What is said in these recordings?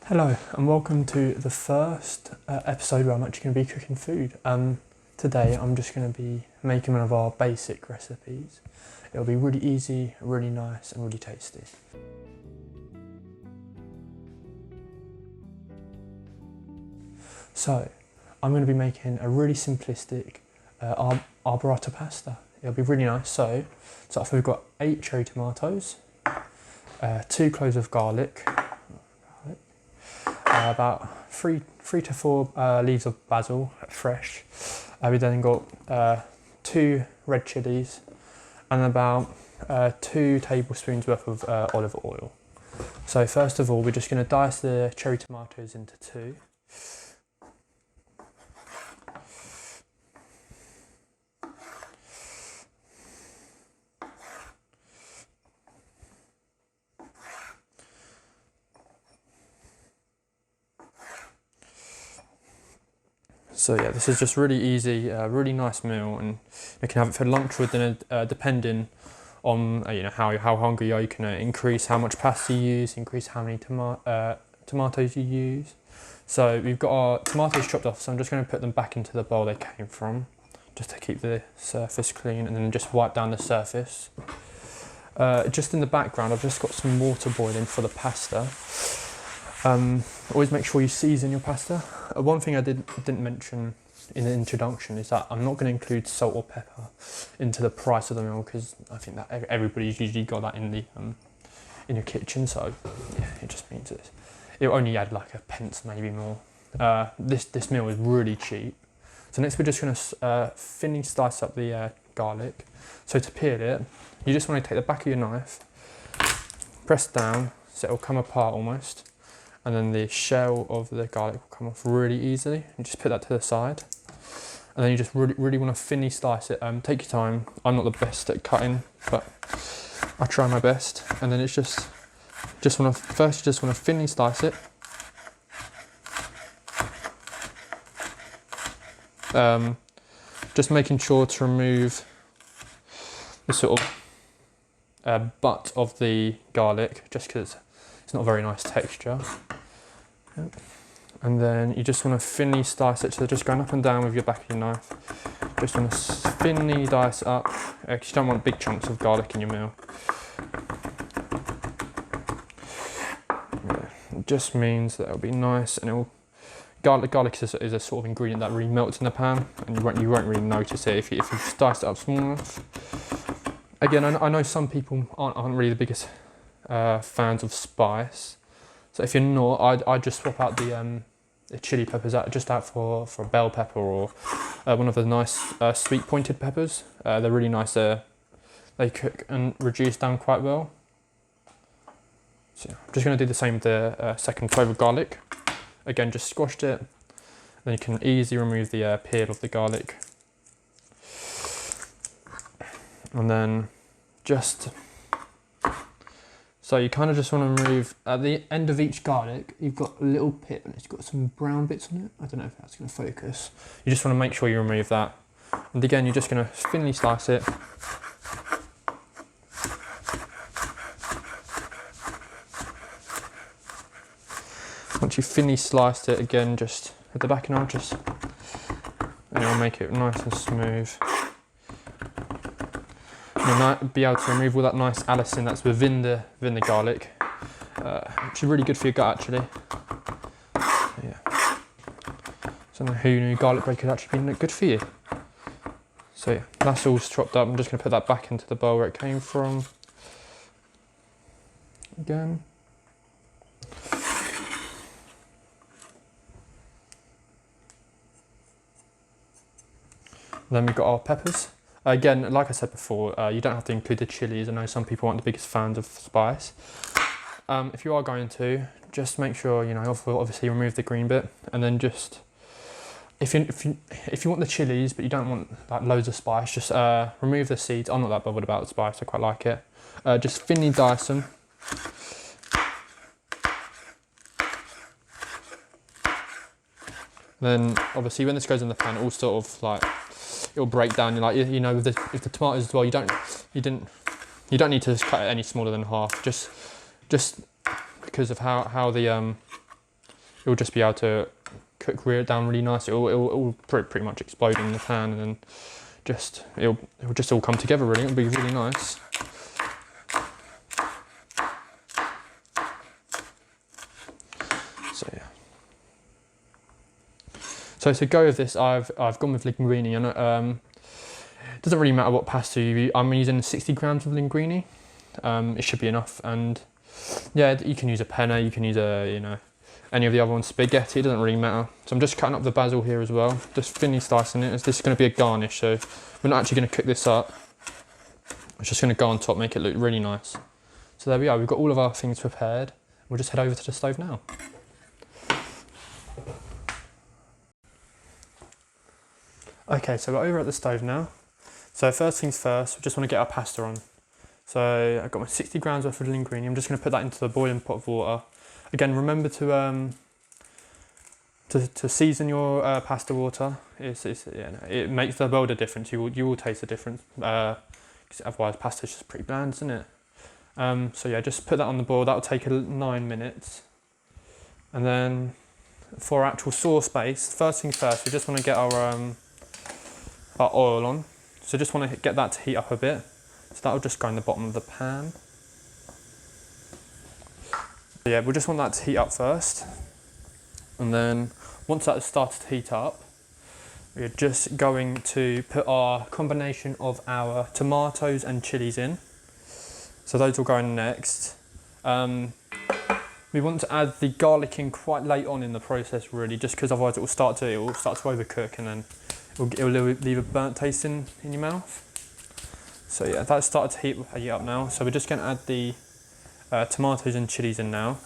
Hello and welcome to the first episode where I'm actually going to be cooking food. Today I'm just going to be making one of our basic recipes. It'll be really easy, really nice and really tasty. So I'm going to be making a really simplistic arrabbiata pasta. It'll be really nice. So we've got 8 cherry tomatoes, 2 cloves of garlic, about three to four leaves of basil, fresh. We then got 2 red chillies and about 2 tablespoons worth of olive oil. So first of all, we're just going to dice the cherry tomatoes into 2. So yeah, this is just really easy, really nice meal, and you can have it for lunch or dinner, depending on how hungry you are. You can increase how much pasta you use, increase how many tomatoes you use. So we've got our tomatoes chopped off, so I'm just going to put them back into the bowl they came from, just to keep the surface clean, and then just wipe down the surface. Just in the background, I've just got some water boiling for the pasta. Always make sure you season your pasta. One thing I didn't mention in the introduction is that I'm not going to include salt or pepper into the price of the meal, because I think that everybody's usually got that in your kitchen. So yeah, it just means it'll only add like a pence, maybe more. This meal is really cheap. So next we're just going to thinly slice up the garlic. So to peel it, you just want to take the back of your knife, press down so it will come apart almost. And then the shell of the garlic will come off really easily. You just put that to the side. And then you just really want to thinly slice it. Take your time. I'm not the best at cutting, but I try my best. And then it's just want to thinly slice it. Just making sure to remove the sort of butt of the garlic, just because it's not a very nice texture. And then you just want to thinly slice it, so just going up and down with your back of your knife. Just want to thinly dice it up, because you don't want big chunks of garlic in your meal. Yeah, it just means that it'll be nice, and garlic is a sort of ingredient that really melts in the pan, and you won't really notice it if you just dice it up small enough. Again, I know some people aren't really the biggest fans of spice. So if you're not, I'd just swap out the chili peppers out for a bell pepper or one of the nice sweet pointed peppers. They're really nice. They cook and reduce down quite well. So I'm just going to do the same with the second clove of garlic. Again, just squashed it. Then you can easily remove the peel of the garlic. And then so you kind of just want to remove, at the end of each garlic, you've got a little pit and it's got some brown bits on it. I don't know if that's going to focus. You just want to make sure you remove that. And again, you're just going to thinly slice it. Once you've thinly sliced it, again, just at the back and and it'll make it nice and smooth. You'll be able to remove all that nice allicin that's within the garlic, which is really good for your gut actually. Yeah. So who knew garlic bread could actually be good for you? So yeah, that's all chopped up. I'm just going to put that back into the bowl where it came from. Again. Then we've got our peppers. Again, like I said before, you don't have to include the chillies. I know some people aren't the biggest fans of spice. If you are going to, just make sure, obviously remove the green bit, and then just, if you want the chillies but you don't want like loads of spice, just remove the seeds. I'm not that bothered about the spice, I quite like it. Just thinly dice them. Then obviously when this goes in the pan, it all sort of like, it'll break down. With the tomatoes as well, you don't need to cut it any smaller than half. Just because of how the it'll just be able to cook down really nice. It'll pretty much explode in the pan, and then it'll just all come together really. It'll be really nice. So yeah. So to go with this, I've gone with linguine, and it doesn't really matter what pasta you use. I'm using 60 grams of linguine. It should be enough, and yeah, you can use a penne, you can use any of the other ones, spaghetti, it doesn't really matter. So I'm just cutting up the basil here as well, just thinly slicing it. This is going to be a garnish, so we're not actually going to cook this up. It's just going to go on top, make it look really nice. So there we are, we've got all of our things prepared. We'll just head over to the stove now. Okay, so we're over at the stove now. So first things first, we just want to get our pasta on. So I've got my 60 grams worth of linguine. I'm just going to put that into the boiling pot of water. Again, remember to season your pasta water. It makes the world of difference. You will taste the difference. Because otherwise, pasta's just pretty bland, isn't it? So yeah, just put that on the boil. That'll take 9 minutes. And then for our actual sauce base, first thing first, we just want to get our oil on. So just want to get that to heat up a bit. So that'll just go in the bottom of the pan. Yeah, we'll just want that to heat up first. And then once that has started to heat up, we're just going to put our combination of our tomatoes and chilies in. So those will go in next. We want to add the garlic in quite late on in the process really, just because otherwise it will start to overcook, and then it will leave a burnt taste in your mouth. So yeah, that's started to heat up now. So we're just going to add the tomatoes and chilies in now.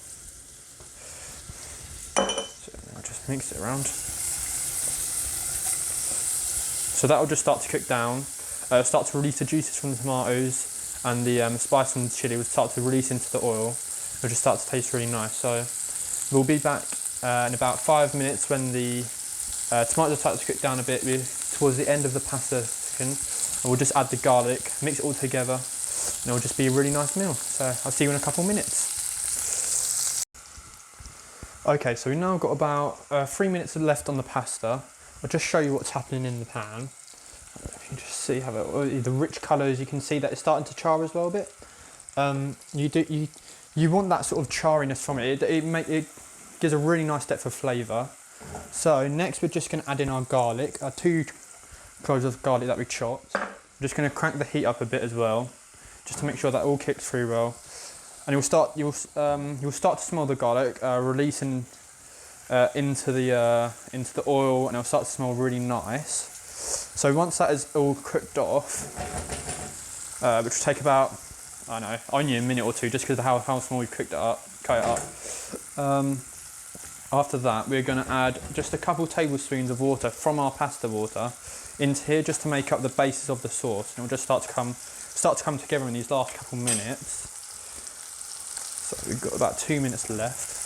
So I'll just mix it around. So that will just start to cook down, start to release the juices from the tomatoes, and the spice from the chili will start to release into the oil. It'll just start to taste really nice. So we'll be back in about 5 minutes when the tomatoes start to cook down a bit. We're towards the end of the pasta section, and we'll just add the garlic, mix it all together, and it'll just be a really nice meal. So I'll see you in a couple minutes. Okay, so we've now got about 3 minutes left on the pasta. I'll just show you what's happening in the pan. If you just see how the rich colours, you can see that it's starting to char as well a bit. You want that sort of charriness from it. It gives a really nice depth of flavour. So next we're just going to add in our garlic, our 2 cloves of garlic that we chopped. I'm just going to crank the heat up a bit as well, just to make sure that all kicks through well. And you'll start to smell the garlic releasing into the oil, and it'll start to smell really nice. So once that is all cooked off, which will take about, I don't know, only a minute or two, just because of how small we've cut it up. After that, we're going to add just a couple tablespoons of water from our pasta water into here, just to make up the basis of the sauce, and it'll just start to come together in these last couple minutes. So we've got about 2 minutes left.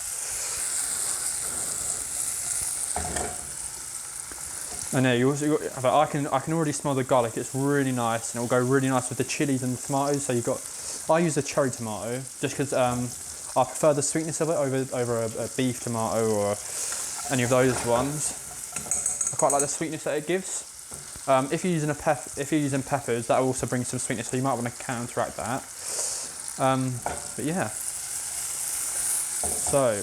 And yeah, I can already smell the garlic. It's really nice, and it will go really nice with the chilies and the tomatoes. So I use a cherry tomato just because I prefer the sweetness of it over a beef tomato or any of those ones. I quite like the sweetness that it gives. If you're using peppers, that will also bring some sweetness, so you might want to counteract that. But yeah. So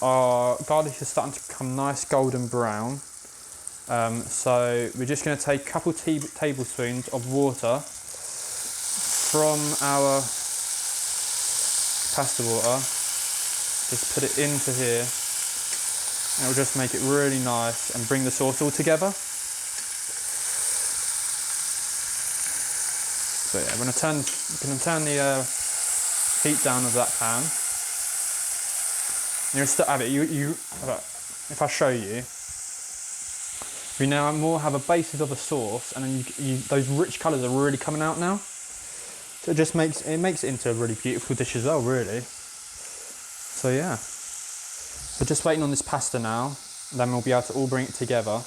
our garlic is starting to become nice golden brown. So we're just going to take a couple tablespoons of water from our pasta water, just put it into here, and it will just make it really nice and bring the sauce all together. So yeah, I'm going to turn the heat down of that pan. And you'll still have it. If I show you, we now more have a basis of a sauce, and then those rich colours are really coming out now. So it just makes it into a really beautiful dish as well, really. So yeah, we're just waiting on this pasta now, then we'll be able to all bring it together.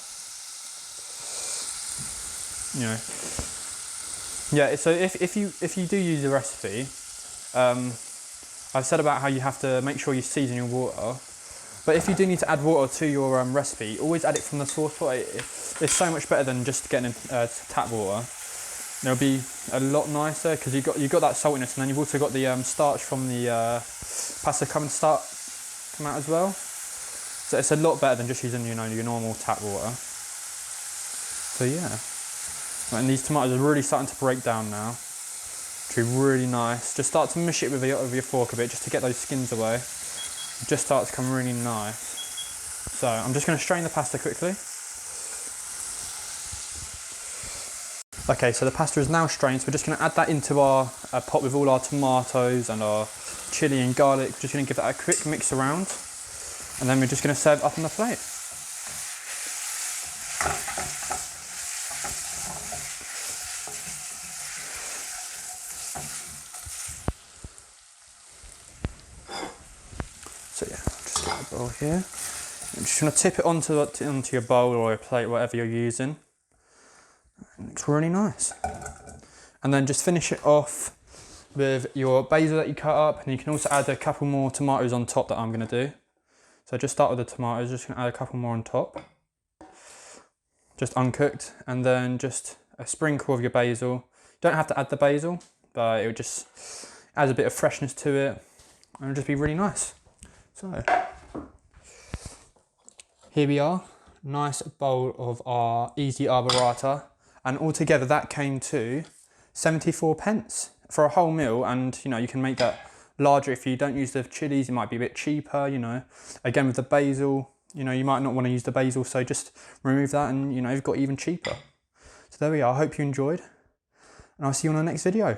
Yeah. So if you do use a recipe, I've said about how you have to make sure you season your water. But if you do need to add water to your recipe, always add it from the sauce pot. It's so much better than just getting tap water. It'll be a lot nicer because you've got that saltiness, and then you've also got the starch from the pasta come out as well. So it's a lot better than just using your normal tap water. So yeah, and these tomatoes are really starting to break down now. Which is really nice. Just start to mush it with your fork a bit just to get those skins away. It just starts to come really nice. So I'm just going to strain the pasta quickly. Okay, so the pasta is now strained, so we're just going to add that into our pot with all our tomatoes and our chilli and garlic. We're just going to give that a quick mix around, and then we're just going to serve it up on the plate. So yeah, just get a bowl here. I'm just going to tip it onto your bowl or your plate, whatever you're using. It looks really nice. And then just finish it off with your basil that you cut up, and you can also add a couple more tomatoes on top that I'm going to do. So just start with the tomatoes, just going to add a couple more on top, just uncooked, and then just a sprinkle of your basil. You don't have to add the basil, but it just adds a bit of freshness to it, and it'll just be really nice. So here we are, nice bowl of our easy arrabbiata, and altogether that came to 74 pence for a whole meal. And you can make that larger if you don't use the chilies. It might be a bit cheaper, again with the basil, you might not want to use the basil, so just remove that, and you've got even cheaper. So there we are. I hope you enjoyed, and I'll see you on the next video.